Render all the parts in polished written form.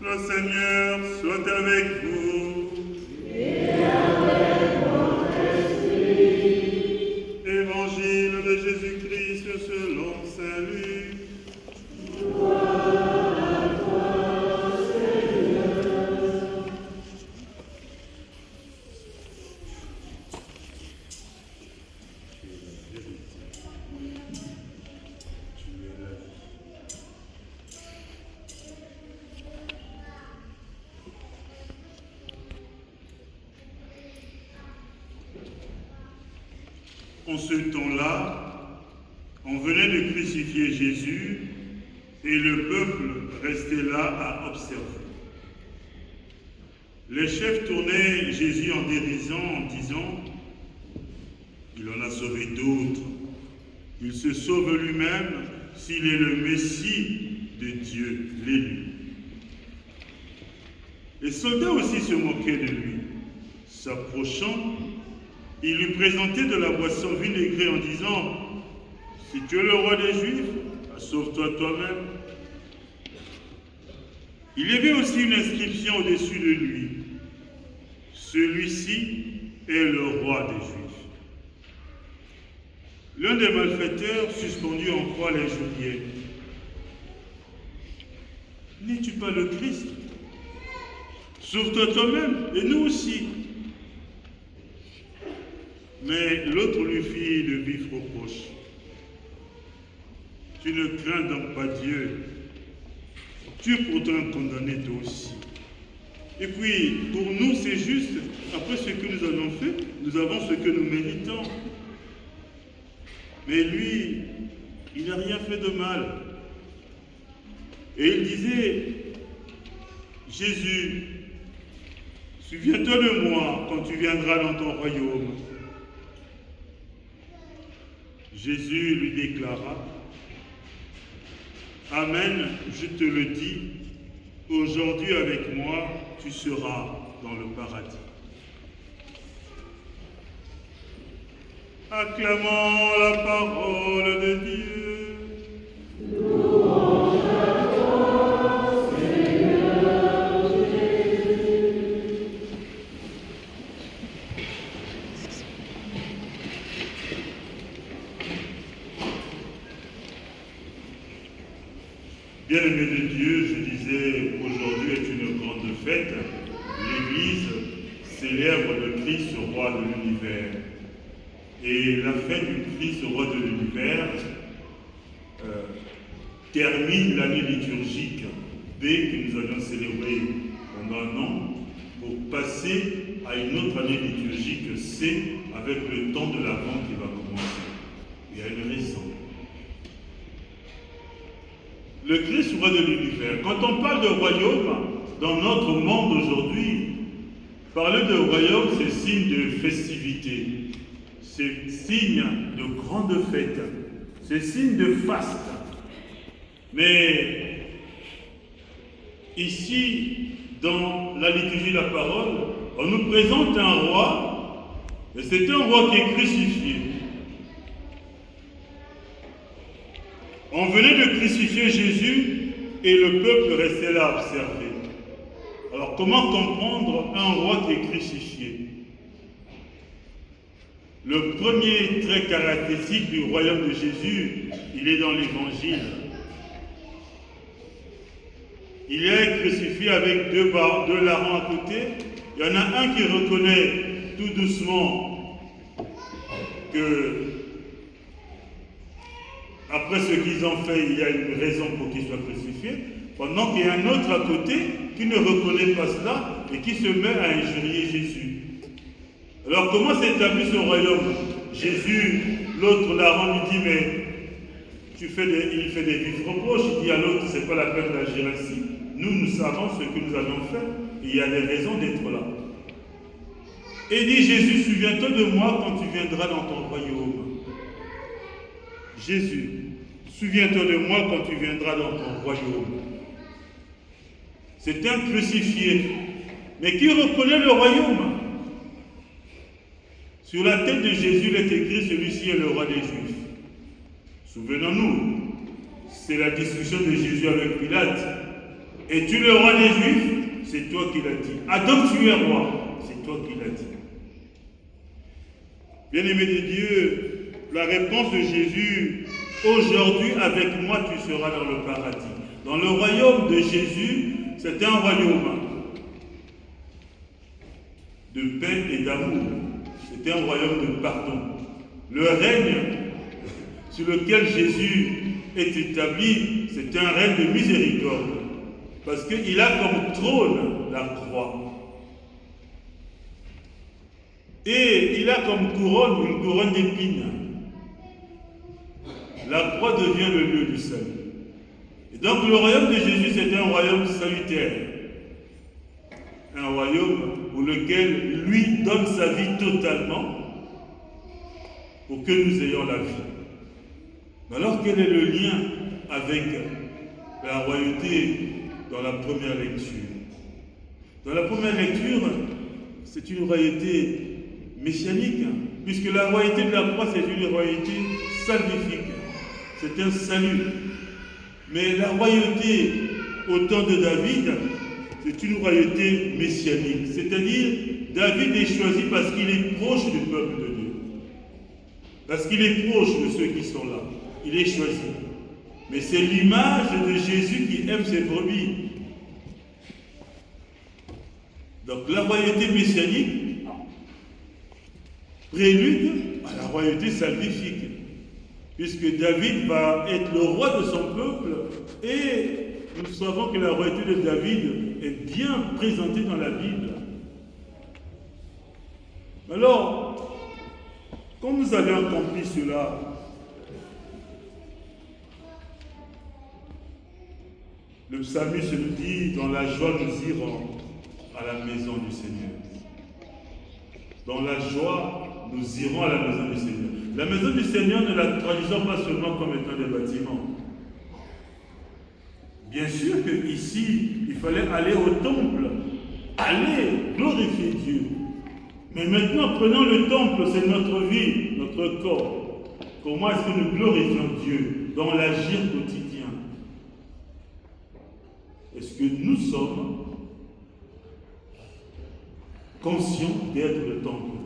Le Seigneur soit avec vous. Et avec ton esprit. Évangile de Jésus-Christ selon saint Luc. Gloire à toi, Seigneur. En ce temps-là, on venait de crucifier Jésus et le peuple restait là à observer. Les chefs tournaient Jésus en dérision en disant « Il en a sauvé d'autres. Il se sauve lui-même s'il est le Messie de Dieu, l'élu. » Les soldats aussi se moquaient de lui. S'approchant, il lui présentait de la boisson vinaigrée en disant « Si tu es le roi des Juifs, sauve-toi toi-même. » Il y avait aussi une inscription au-dessus de lui. « Celui-ci est le roi des Juifs. » L'un des malfaiteurs suspendu en croix les injuriait. « N'es-tu pas le Christ? Sauve-toi toi-même et nous aussi. » Mais l'autre lui fit de vifs reproches. « Tu ne crains donc pas Dieu. Tu es pourtant condamné toi aussi. Et puis, pour nous, c'est juste, après ce que nous avons fait, nous avons ce que nous méritons. Mais lui, il n'a rien fait de mal. » Et il disait, « Jésus, souviens-toi de moi quand tu viendras dans ton royaume. » Jésus lui déclara, « Amen, je te le dis, aujourd'hui avec moi, tu seras dans le paradis. » Acclamons la parole de Dieu. Louange à toi, Seigneur Jésus. Bien-aimés de Dieu, je disais, aujourd'hui est une grande fête. L'Église célèbre le Christ, roi de l'univers. Et la fête du Christ, roi de l'univers, termine l'année liturgique B que nous avions célébrée pendant un an, pour passer à une autre année liturgique C avec le temps de l'Avent qui va commencer. Il y a une raison. Le Christ, roi de l'univers. Quand on parle de royaume, dans notre monde aujourd'hui, parler de royaume, c'est signe de festivité, c'est signe de grande fête, c'est signe de faste. Mais ici, dans la liturgie de la parole, on nous présente un roi, et c'est un roi qui est crucifié. On venait de crucifier Jésus et le peuple restait là à observer. Alors comment comprendre un roi qui est crucifié? Le premier trait caractéristique du royaume de Jésus, il est dans l'Évangile. Il est crucifié avec deux larrons à côté. Il y en a un qui reconnaît tout doucement que après ce qu'ils ont fait, il y a une raison pour qu'il soit crucifié, pendant qu'il y a un autre à côté qui ne reconnaît pas cela et qui se met à injurier Jésus. Alors comment s'établit ce royaume? Jésus, l'autre larron lui dit, mais il fait des vifs reproches, il dit à l'autre, c'est pas la peine d'agir ainsi. Nous savons ce que nous avons fait, et il y a des raisons d'être là. Et dit Jésus, souviens-toi de moi quand tu viendras dans ton royaume. Jésus, souviens-toi de moi quand tu viendras dans ton royaume. C'est un crucifié, mais qui reconnaît le royaume. Sur la tête de Jésus, il est écrit, celui-ci est le roi des Juifs. Souvenons-nous, c'est la discussion de Jésus avec Pilate. Es-tu le roi des Juifs? C'est toi qui l'as dit. Ah donc tu es roi? C'est toi qui l'as dit. Bien-aimé de Dieu, la réponse de Jésus, aujourd'hui avec moi tu seras dans le paradis. Dans le royaume de Jésus, c'est un royaume de paix et d'amour. C'est un royaume de pardon. Le règne sur lequel Jésus est établi, c'est un règne de miséricorde. Parce qu'il a comme trône la croix. Et il a comme couronne une couronne d'épines. La croix devient le lieu du salut. Et donc le royaume de Jésus, c'est un royaume salutaire. Un royaume pour lequel lui donne sa vie totalement pour que nous ayons la vie. Mais alors quel est le lien avec la royauté dans la première lecture? Dans la première lecture, c'est une royauté messianique, puisque la royauté de la croix, c'est une royauté salvifique. C'est un salut. Mais la royauté au temps de David, c'est une royauté messianique. C'est-à-dire, David est choisi parce qu'il est proche du peuple de Dieu. Parce qu'il est proche de ceux qui sont là. Il est choisi. Mais c'est l'image de Jésus qui aime ses brebis. Donc la royauté messianique prélude à la royauté salvifique. Puisque David va être le roi de son peuple et nous savons que la royauté de David est bien présentée dans la Bible. Alors, quand nous avons accompli cela, le psalmiste nous dit, dans la joie nous irons à la maison du Seigneur. Dans la joie, nous irons à la maison du Seigneur. La maison du Seigneur, ne la traduisons pas seulement comme étant des bâtiments. Bien sûr qu'ici, il fallait aller au temple, aller glorifier Dieu. Mais maintenant, prenons le temple, c'est notre vie, notre corps. Comment est-ce que nous glorifions Dieu dans l'agir quotidien? Est-ce que nous sommes conscients d'être le temple?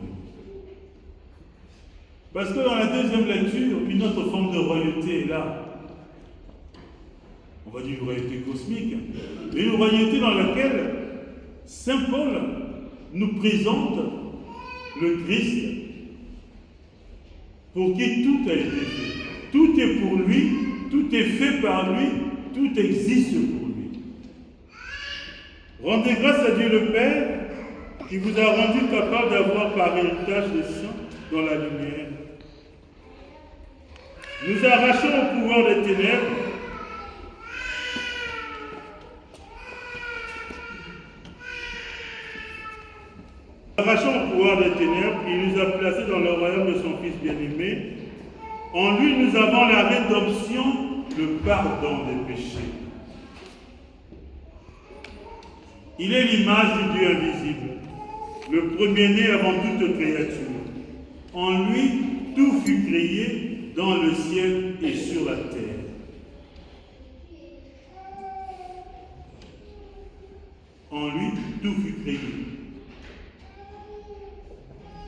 Parce que dans la deuxième lecture, une autre forme de royauté est là. On va dire une royauté cosmique, mais une royauté dans laquelle Saint Paul nous présente le Christ pour qui tout a été fait. Tout est pour lui, tout est fait par lui, tout existe pour lui. Rendez grâce à Dieu le Père qui vous a rendu capable d'avoir par héritage des saints dans la lumière. Nous arrachons au pouvoir des ténèbres il nous a placés dans le royaume de son Fils bien-aimé. En lui, nous avons la rédemption, le pardon des péchés. Il est l'image du Dieu invisible, le premier-né avant toute créature. En lui, tout fut créé dans le ciel et sur la terre. En lui, tout fut créé.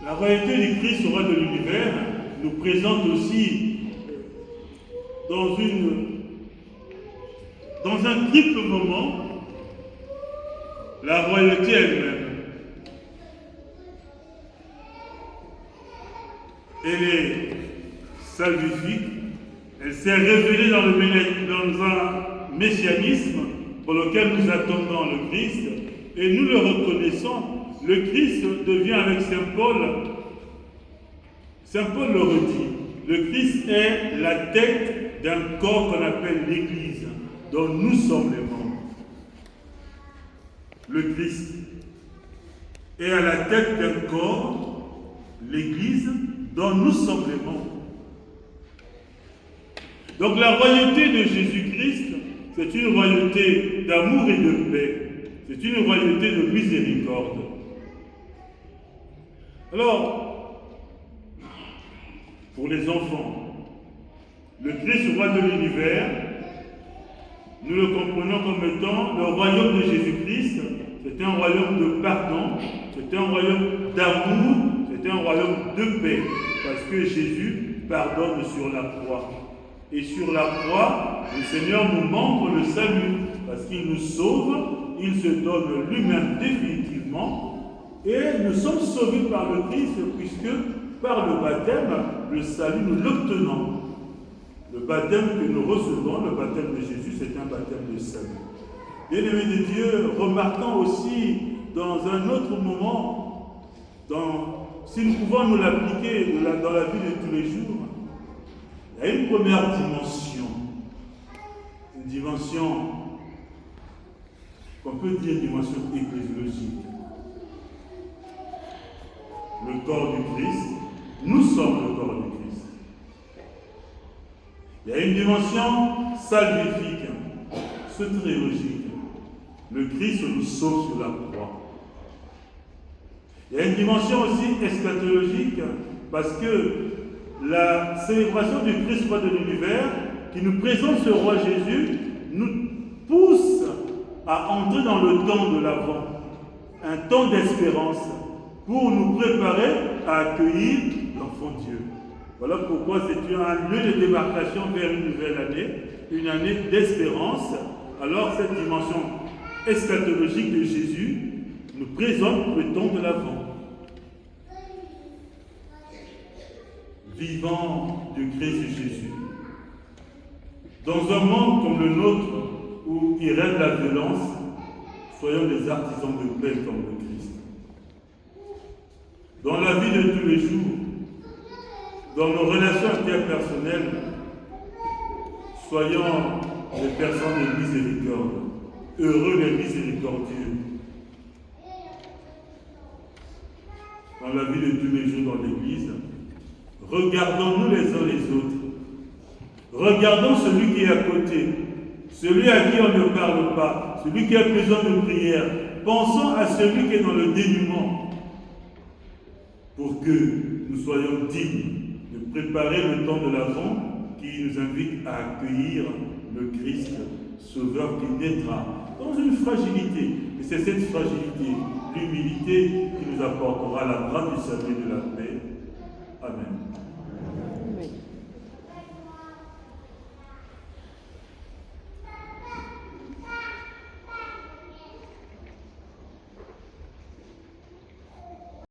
La royauté du Christ, roi de l'univers, nous présente aussi dans un triple moment la royauté elle-même. Elle est salvifique, elle s'est révélée dans un messianisme pour lequel nous attendons le Christ et nous le reconnaissons. Le Christ devient avec Saint Paul le redit, le Christ est la tête d'un corps qu'on appelle l'Église, dont nous sommes les membres. Le Christ est à la tête d'un corps, l'Église, dont nous sommes les membres. Donc la royauté de Jésus-Christ, c'est une royauté d'amour et de paix. C'est une royauté de miséricorde. Alors, pour les enfants, le Christ, roi de l'univers, nous le comprenons comme étant le royaume de Jésus-Christ. C'était un royaume de pardon, c'était un royaume d'amour, c'était un royaume de paix, parce que Jésus pardonne sur la croix. Et sur la croix, le Seigneur nous montre le salut, parce qu'il nous sauve, il se donne lui-même définitivement, et nous sommes sauvés par le Christ, puisque par le baptême, le salut, nous l'obtenons. Le baptême que nous recevons, le baptême de Jésus, c'est un baptême de salut. Bien-aimés de Dieu, remarquons aussi dans un autre moment, si nous pouvons nous l'appliquer dans la vie de tous les jours, il y a une première dimension, une dimension qu'on peut dire dimension ecclésiologique. Le corps du Christ, nous sommes le corps du Christ. Il y a une dimension salvifique, soteriologique. Le Christ nous sauve sur la croix. Il y a une dimension aussi eschatologique, parce que la célébration du Christ roi de l'univers, qui nous présente ce roi Jésus, nous pousse à entrer dans le temps de l'Avent, un temps d'espérance, pour nous préparer à accueillir l'enfant Dieu. Voilà pourquoi c'est un lieu de démarcation vers une nouvelle année, une année d'espérance. Alors cette dimension eschatologique de Jésus nous présente le temps de l'Avent. Vivant du Christ Jésus. Dans un monde comme le nôtre, où il règne la violence, soyons des artisans de paix comme le Christ. Dans la vie de tous les jours, dans nos relations interpersonnelles, soyons des personnes de miséricorde, heureux les miséricordieux. Dans la vie de tous les jours dans l'Église, regardons-nous les uns les autres. Regardons celui qui est à côté, celui à qui on ne parle pas, celui qui a besoin de prière. Pensons à celui qui est dans le dénuement, pour que nous soyons dignes de préparer le temps de l'Avent qui nous invite à accueillir le Christ Sauveur qui naîtra dans une fragilité. Et c'est cette fragilité, l'humilité, qui nous apportera la grande du salut de la paix.